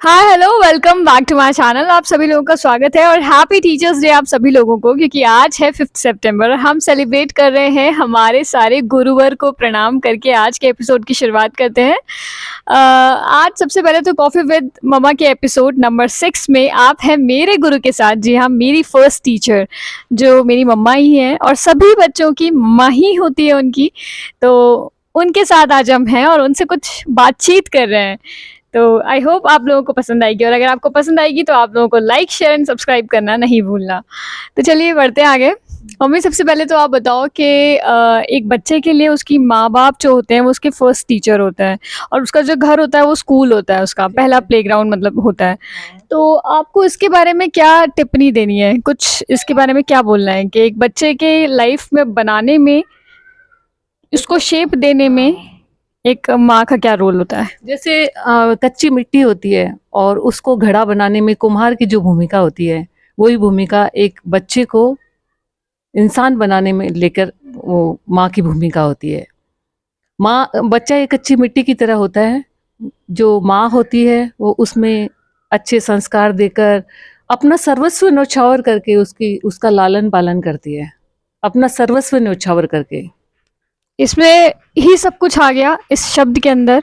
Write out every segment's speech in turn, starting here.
Hi hello welcome back to my channel. आप सभी लोगों का स्वागत है और हैप्पी टीचर्स डे आप सभी लोगों को, क्योंकि आज है 5 सितंबर। हम सेलिब्रेट कर रहे हैं हमारे सारे गुरुवर को प्रणाम करके आज के एपिसोड की शुरुआत करते हैं। आज सबसे पहले तो कॉफ़ी विद ममा के एपिसोड नंबर 6 में आप हैं मेरे गुरु के साथ। जी हाँ, मेरी फर्स्ट टीचर जो मेरी मम्मा ही है और सभी बच्चों की मम्मा ही होती है उनकी। तो उनके साथ आज हम हैं और उनसे कुछ बातचीत कर रहे हैं। तो आई होप आप लोगों को पसंद आएगी, और अगर आपको पसंद आएगी तो आप लोगों को लाइक शेयर एंड सब्सक्राइब करना नहीं भूलना। तो चलिए बढ़ते हैं आगे। मम्मी, सबसे पहले तो आप बताओ कि एक बच्चे के लिए उसकी माँ बाप जो होते हैं वो उसके फर्स्ट टीचर होता है, और उसका जो घर होता है वो स्कूल होता है, उसका पहला प्लेग्राउंड मतलब होता है। तो आपको इसके बारे में क्या टिप्पणी देनी है, कुछ इसके बारे में क्या बोलना है कि एक बच्चे के लाइफ में बनाने में, उसको शेप देने में एक माँ का क्या रोल होता है? जैसे कच्ची मिट्टी होती है और उसको घड़ा बनाने में कुम्हार की जो भूमिका होती है, वही भूमिका एक बच्चे को इंसान बनाने में लेकर वो माँ की भूमिका होती है। बच्चा एक कच्ची मिट्टी की तरह होता है। जो माँ होती है वो उसमें अच्छे संस्कार देकर अपना सर्वस्व न्यौछावर करके उसका लालन पालन करती है, अपना सर्वस्व न्यौछावर करके। इसमें ही सब कुछ आ गया इस शब्द के अंदर।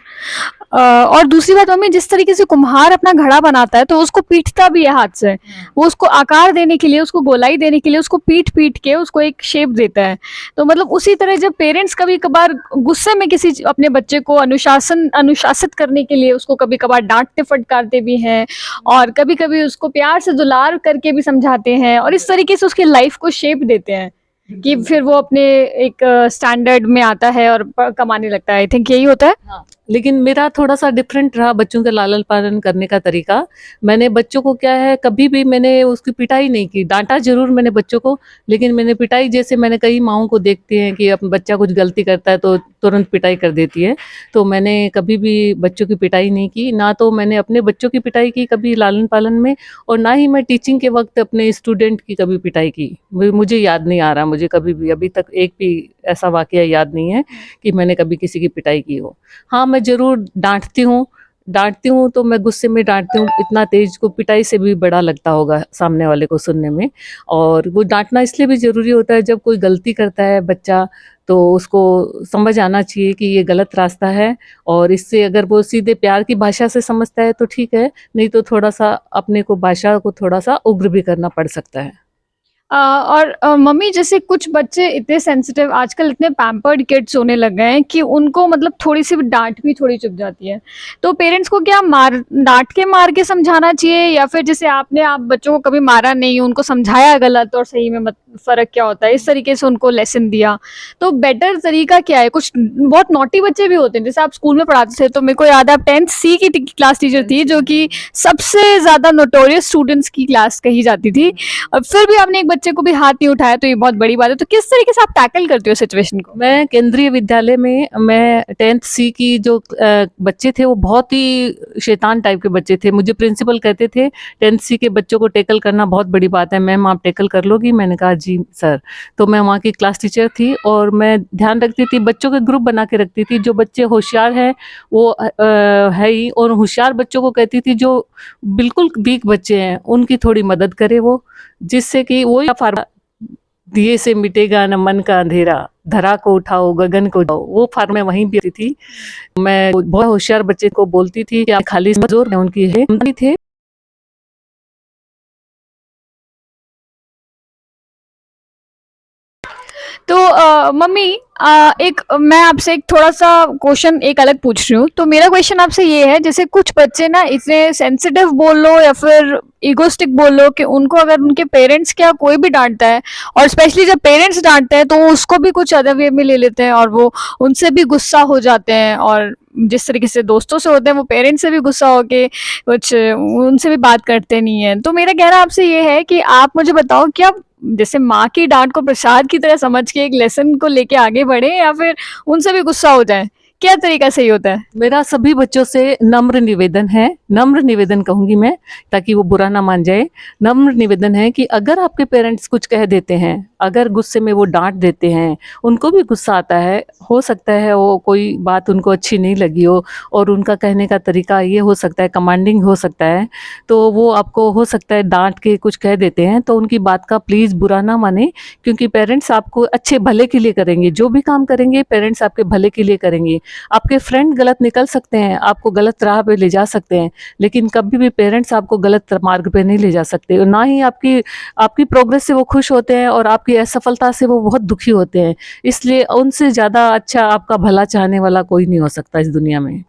और दूसरी बात मम्मी, जिस तरीके से कुम्हार अपना घड़ा बनाता है तो उसको पीटता भी है हाथ से। वो उसको आकार देने के लिए, उसको गोलाई देने के लिए उसको पीट पीट के उसको एक शेप देता है। तो मतलब उसी तरह जब पेरेंट्स कभी कभार गुस्से में किसी अपने बच्चे को अनुशासित करने के लिए उसको कभी कभार डांटते फटकारते भी हैं, और कभी कभी उसको प्यार से दुलार करके भी समझाते हैं, और इस तरीके से उसकी लाइफ को शेप देते हैं कि फिर वो अपने एक स्टैंडर्ड में आता है और कमाने लगता है। आई थिंक यही होता है। हाँ, लेकिन मेरा थोड़ा सा डिफरेंट रहा बच्चों के लालन पालन करने का तरीका। मैंने बच्चों को क्या है, कभी भी मैंने उसकी पिटाई नहीं की। डांटा जरूर मैंने बच्चों को, लेकिन मैंने पिटाई, जैसे मैंने कई माँओं को देखते हैं कि अपना बच्चा कुछ गलती करता है तो तुरंत पिटाई कर देती है। तो मैंने कभी भी बच्चों की पिटाई नहीं की, ना तो मैंने अपने बच्चों की पिटाई की कभी लालन पालन में, और ना ही मैं टीचिंग के वक्त अपने स्टूडेंट की कभी पिटाई की। मुझे याद नहीं आ रहा, मुझे कभी भी अभी तक एक भी ऐसा वाकया याद नहीं है कि मैंने कभी किसी की पिटाई की हो। हाँ, मैं ज़रूर डाँटती हूँ तो मैं गुस्से में डाँटती हूँ, इतना तेज़ को पिटाई से भी बड़ा लगता होगा सामने वाले को सुनने में। और वो डाँटना इसलिए भी ज़रूरी होता है, जब कोई गलती करता है बच्चा, तो उसको समझ आना चाहिए कि ये गलत रास्ता है, और इससे अगर वो सीधे प्यार की भाषा से समझता है तो ठीक है, नहीं तो थोड़ा-सा अपने को भाषा को थोड़ा-सा उग्र भी करना पड़ सकता है। और मम्मी, जैसे कुछ बच्चे इतने सेंसिटिव आजकल, इतने पैम्पर्ड किड्स होने लग गए हैं कि उनको मतलब थोड़ी सी भी डांट भी थोड़ी चुभ जाती है। तो पेरेंट्स को क्या डांट के मार के समझाना चाहिए, या फिर जैसे आप बच्चों को कभी मारा नहीं, उनको समझाया गलत और सही में फर्क क्या होता है, इस तरीके से उनको लेसन दिया, तो बेटर तरीका क्या है? कुछ बहुत नॉटी बच्चे भी होते हैं, जैसे आप स्कूल में पढ़ाते थे, तो मेरे को याद है आप 10th C की क्लास टीचर थी, जो कि सबसे ज्यादा नोटोरियस स्टूडेंट्स की क्लास कही जाती थी, और फिर भी आपने एक बच्चे को भी हाथ नहीं उठाया, तो ये बहुत बड़ी बात है। तो किस तरीके से आप टैकल करते हो सिचुएशन को? मैं केंद्रीय विद्यालय में, मैं 10th C की जो बच्चे थे वो बहुत ही शैतान टाइप के बच्चे थे। मुझे प्रिंसिपल कहते थे 10th C के बच्चों को टैकल करना बहुत बड़ी बात है, मैम आप टैकल कर लोगी? मैंने कहा जी सर। तो मैं वहाँ की क्लास टीचर थी और मैं ध्यान रखती थी, बच्चों के ग्रुप बना के रखती थी। जो बच्चे होशियार हैं वो है ही, और होशियार बच्चों को कहती थी जो बिल्कुल वीक बच्चे हैं उनकी थोड़ी मदद करे वो, जिससे कि वो दिए से मिटेगा न मन का अंधेरा, धरा को उठाओ गगन को उठाओ, वो फार्मूला वहीं भी आती थी। मैं बहुत होशियार बच्चे को बोलती थी कि आप खाली जोर में उनकी है थे। तो मम्मी, एक मैं आपसे एक थोड़ा सा क्वेश्चन एक अलग पूछ रही हूँ। तो मेरा क्वेश्चन आपसे ये है, जैसे कुछ बच्चे ना इतने सेंसिटिव बोल लो या फिर इगोस्टिक बोल लो कि उनको अगर उनके पेरेंट्स क्या कोई भी डांटता है, और स्पेशली जब पेरेंट्स डांटते हैं, तो वो उसको भी कुछ अदर वे में ले लेते हैं और वो उनसे भी गुस्सा हो जाते हैं, और जिस तरीके से दोस्तों से होते हैं वो पेरेंट्स से भी गुस्सा होके कुछ उनसे भी बात करते नहीं है। तो मेरा कहना आपसे ये है कि आप मुझे बताओ, क्या जैसे माँ की डांट को प्रसाद की तरह समझ के एक लेसन को लेके आगे बढ़े, या फिर उनसे भी गुस्सा हो जाए क्या तरीका सही होता है? मेरा सभी बच्चों से नम्र निवेदन है, नम्र निवेदन कहूंगी मैं ताकि वो बुरा ना मान जाए। नम्र निवेदन है कि अगर आपके पेरेंट्स कुछ कह देते हैं, अगर गुस्से में वो डांट देते हैं, उनको भी गुस्सा आता है, हो सकता है वो कोई बात उनको अच्छी नहीं लगी हो और उनका कहने का तरीका ये हो सकता है कमांडिंग हो सकता है, तो वो आपको हो सकता है डांट के कुछ कह देते हैं, तो उनकी बात का प्लीज़ बुरा ना माने, क्योंकि पेरेंट्स आपको अच्छे भले के लिए करेंगे। जो भी काम करेंगे पेरेंट्स आपके भले के लिए करेंगे। आपके फ्रेंड गलत निकल सकते हैं, आपको गलत राह पे ले जा सकते हैं, लेकिन कभी भी पेरेंट्स आपको गलत मार्ग पे नहीं ले जा सकते, और ना ही आपकी आपकी प्रोग्रेस से वो खुश होते हैं और आपकी असफलता से वो बहुत दुखी होते हैं। इसलिए उनसे ज़्यादा अच्छा आपका भला चाहने वाला कोई नहीं हो सकता इस दुनिया में।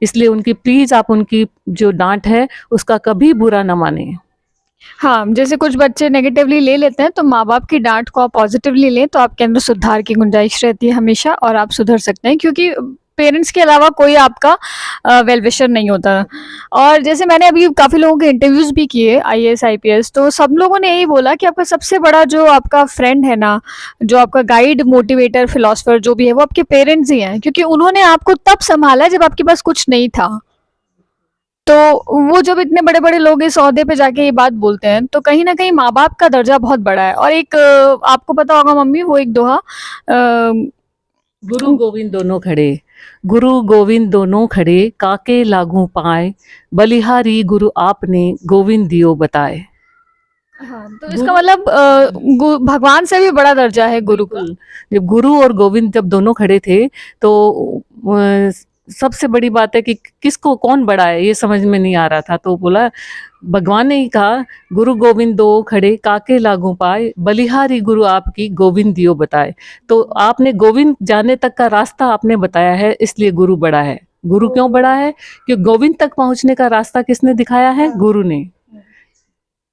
इसलिए उनकी प्लीज़ आप उनकी जो डांट है उसका कभी बुरा ना माने। हाँ, जैसे कुछ बच्चे नेगेटिवली ले लेते हैं, तो माँ-बाप की डाँट को आप पॉज़िटिवली लें, तो आपके अंदर सुधार की गुंजाइश रहती है हमेशा और आप सुधर सकते हैं, क्योंकि पेरेंट्स के अलावा कोई आपका वेल विशर नहीं होता। और जैसे मैंने अभी काफ़ी लोगों के इंटरव्यूज़ भी किए आईएएस, आईपीएस, तो सब लोगों ने यही बोला कि आपका सबसे बड़ा जो आपका फ्रेंड है ना, जो आपका गाइड, मोटिवेटर, फिलॉसफर जो भी है, वो आपके पेरेंट्स ही हैं, क्योंकि उन्होंने आपको तब सँभाला जब आपके पास कुछ नहीं था। तो वो जब इतने बड़े-बड़े लोग इस ओहदे पे जाके ये बात बोलते हैं, तो कहीं न कहीं माँ-बाप का दर्जा बहुत बड़ा है। और एक आपको पता होगा मम्मी, वो एक दोहा, गुरु गोविंद दोनों खड़े, गुरु गोविंद दोनों खड़े, काके लागू पाए, बलिहारी गुरु आपने, गोविंद दियो बताए। हाँ, तो इसका मतलब भगवान से भी बड़ा दर्जा है गुरु का। बिल्कुल। जब गुरु और गोविंद जब दोनों खड़े थे, तो सबसे बड़ी बात है कि किसको कौन बड़ा है ये समझ में नहीं आ रहा था, तो बोला, भगवान ने ही कहा, गुरु गोविंद दो खड़े, काके लागू पाए, बलिहारी गुरु आपकी, गोविंद दियो बताए। तो आपने गोविंद जाने तक का रास्ता आपने बताया है, इसलिए गुरु बड़ा है। गुरु क्यों बड़ा है? क्योंकि गोविंद तक पहुंचने का रास्ता किसने दिखाया है? गुरु ने।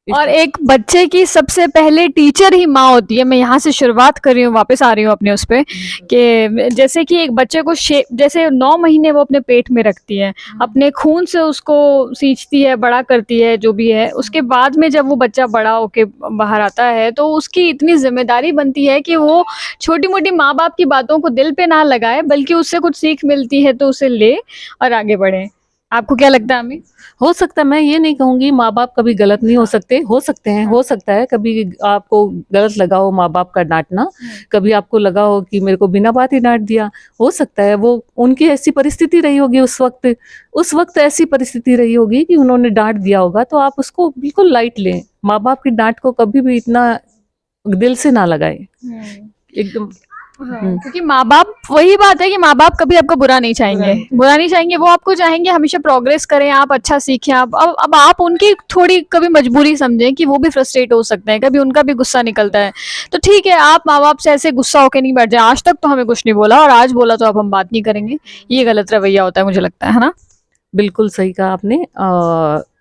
और एक बच्चे की सबसे पहले टीचर ही माँ होती है। मैं यहाँ से शुरुआत कर रही हूँ, वापस आ रही हूँ अपने उस पे, कि जैसे कि एक बच्चे को जैसे 9 महीने वो अपने पेट में रखती है, अपने खून से उसको सींचती है, बड़ा करती है, जो भी है। उसके बाद में जब वो बच्चा बड़ा होके बाहर आता है, तो उसकी इतनी जिम्मेदारी बनती है कि वो छोटी मोटी माँ बाप की बातों को दिल पे ना लगाए, बल्कि उससे कुछ सीख मिलती है तो उसे ले और आगे बढ़े। आपको क्या लगता है अम्मी? हो सकता है, मैं ये नहीं कहूंगी माँ बाप कभी गलत नहीं हो सकते, हो सकते हैं, हो सकता है कभी आपको गलत लगा हो माँ बाप का डांटना, कभी आपको लगा हो कि मेरे को बिना बात ही डांट दिया, हो सकता है वो उनकी ऐसी परिस्थिति रही होगी उस वक्त ऐसी परिस्थिति रही होगी कि उन्होंने डांट दिया होगा, तो आप उसको बिल्कुल लाइट लें। माँ बाप की डांट को कभी भी इतना दिल से ना लगाए, एकदम। हाँ, क्योंकि माँ बाप, वही बात है कि माँ बाप कभी आपका बुरा नहीं चाहेंगे, वो आपको चाहेंगे हमेशा प्रोग्रेस करें, आप अच्छा सीखें। आप अब आप उनकी थोड़ी कभी मजबूरी समझें कि वो भी फ्रस्ट्रेट हो सकते हैं, कभी उनका भी गुस्सा निकलता है, तो ठीक है, आप माँ बाप से ऐसे गुस्सा होकर नहीं बैठ जाए, आज तक तो हमें कुछ नहीं बोला और आज बोला तो अब हम बात नहीं करेंगे, ये गलत रवैया होता है, मुझे लगता है ना। बिल्कुल सही कहा आपने।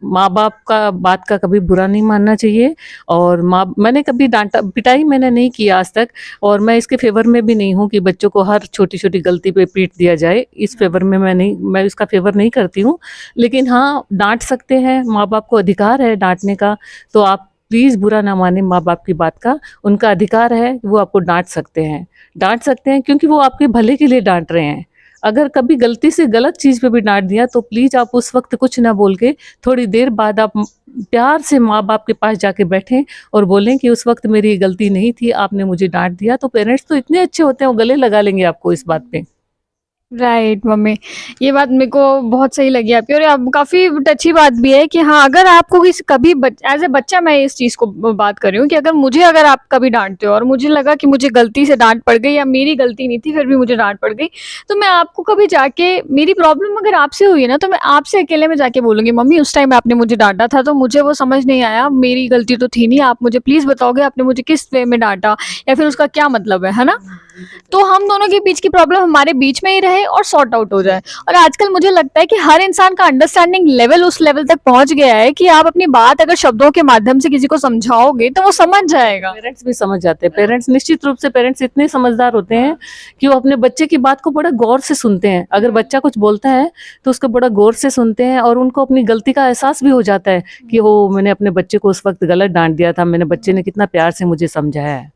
माँ बाप का बात का कभी बुरा नहीं मानना चाहिए, और मैंने कभी डांटा पिटाई मैंने नहीं किया आज तक, और मैं इसके फेवर में भी नहीं हूँ कि बच्चों को हर छोटी छोटी गलती पे पीट दिया जाए। इस फेवर में मैं इसका फेवर नहीं करती हूँ। लेकिन हाँ, डांट सकते हैं, माँ बाप को अधिकार है डांटने का, तो आप प्लीज़ बुरा ना माने माँ बाप की बात का। उनका अधिकार है, वो आपको डांट सकते हैं क्योंकि वो आपके भले के लिए डांट रहे हैं। अगर कभी गलती से गलत चीज़ पे भी डांट दिया, तो प्लीज़ आप उस वक्त कुछ ना बोल के थोड़ी देर बाद आप प्यार से माँ बाप के पास जाके बैठें और बोलें कि उस वक्त मेरी गलती नहीं थी, आपने मुझे डांट दिया। तो पेरेंट्स तो इतने अच्छे होते हैं, वो गले लगा लेंगे आपको इस बात पे। राइट मम्मी, ये बात मेरे को बहुत सही लगी आपकी, और अब काफ़ी अच्छी बात भी है कि हाँ, अगर आपको किसी कभी एज ए बच्चा, मैं इस चीज़ को बात कर रही हूँ कि अगर आप कभी डांटते हो और मुझे लगा कि मुझे गलती से डांट पड़ गई या मेरी गलती नहीं थी फिर भी मुझे डांट पड़ गई, तो मैं आपको कभी जाके, मेरी प्रॉब्लम अगर आपसे हुई है ना, तो मैं आपसे अकेले में जाके बोलूँगी, मम्मी उस टाइम आपने मुझे डांटा था तो मुझे वो समझ नहीं आया, मेरी गलती तो थी नहीं, आप मुझे प्लीज़ बताओगे आपने मुझे किस वे में डांटा या फिर उसका क्या मतलब है ना। तो हम दोनों के बीच की प्रॉब्लम हमारे बीच में ही रहे और सॉर्ट आउट हो जाए। और आजकल मुझे लगता है कि हर इंसान का अंडरस्टैंडिंग लेवल उस लेवल तक पहुंच गया है कि आप अपनी बात अगर शब्दों के माध्यम से किसी को समझाओगे तो वो समझ जाएगा। पेरेंट्स भी समझ जाते हैं। पेरेंट्स निश्चित रूप से पेरेंट्स इतने समझदार होते हैं कि वो अपने बच्चे की बात को बड़ा गौर से सुनते हैं। अगर बच्चा कुछ बोलता है तो उसको बड़ा गौर से सुनते हैं, और उनको अपनी गलती का एहसास भी हो जाता है कि वो मैंने अपने बच्चे को उस वक्त गलत डांट दिया था, मैंने बच्चे ने कितना प्यार से मुझे समझाया है।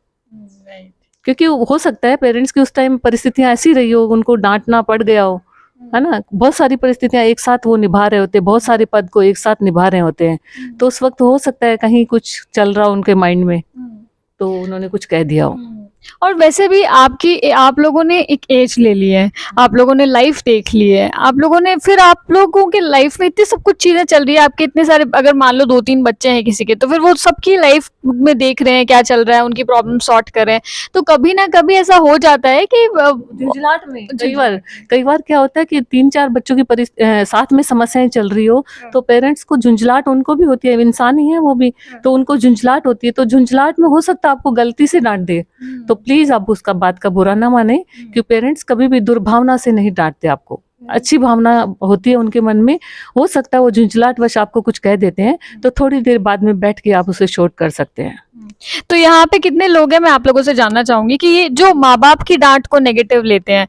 क्योंकि हो सकता है पेरेंट्स की उस टाइम परिस्थितियां ऐसी रही हो, उनको डांटना पड़ गया हो, है ना, बहुत सारी परिस्थितियां एक साथ वो निभा रहे होते हैं, बहुत सारे पद को एक साथ निभा रहे होते हैं, तो उस वक्त हो सकता है कहीं कुछ चल रहा उनके माइंड में, तो उन्होंने कुछ कह दिया हो। और वैसे भी आप लोगों ने एक एज ले ली है, आप लोगों ने लाइफ देख ली है, आप लोगों ने फिर आप लोगों के लाइफ में इतनी सब कुछ चीजें चल रही है, आपके इतने सारे, अगर मान लो 2-3 बच्चे हैं किसी के, तो फिर वो सबकी लाइफ में देख रहे हैं क्या चल रहा है, उनकी प्रॉब्लम सॉर्ट कर रहे हैं, तो कभी ना कभी ऐसा हो जाता है कि झुंझलाहट में कई बार क्या होता है कि 3-4 बच्चों की साथ में समस्याएं चल रही हो, तो पेरेंट्स को झुंझलाहट उनको भी होती है, इंसान ही है वो भी, तो उनको झुंझलाहट होती है, तो झुंझलाहट में हो सकता है आपको गलती से डांट दे, तो प्लीज आप उसका बात का बुरा ना माने, कि पेरेंट्स कभी भी दुर्भावना से नहीं डांटते आपको, अच्छी भावना होती है उनके मन में, हो सकता है वो झुंझलाहट वश आपको कुछ कह देते हैं, तो थोड़ी देर बाद में बैठ के आप उसे शॉर्ट कर सकते हैं। तो यहाँ पे कितने लोग हैं, मैं आप लोगों से जानना चाहूंगी कि ये जो माँ बाप की डांट को नेगेटिव लेते हैं,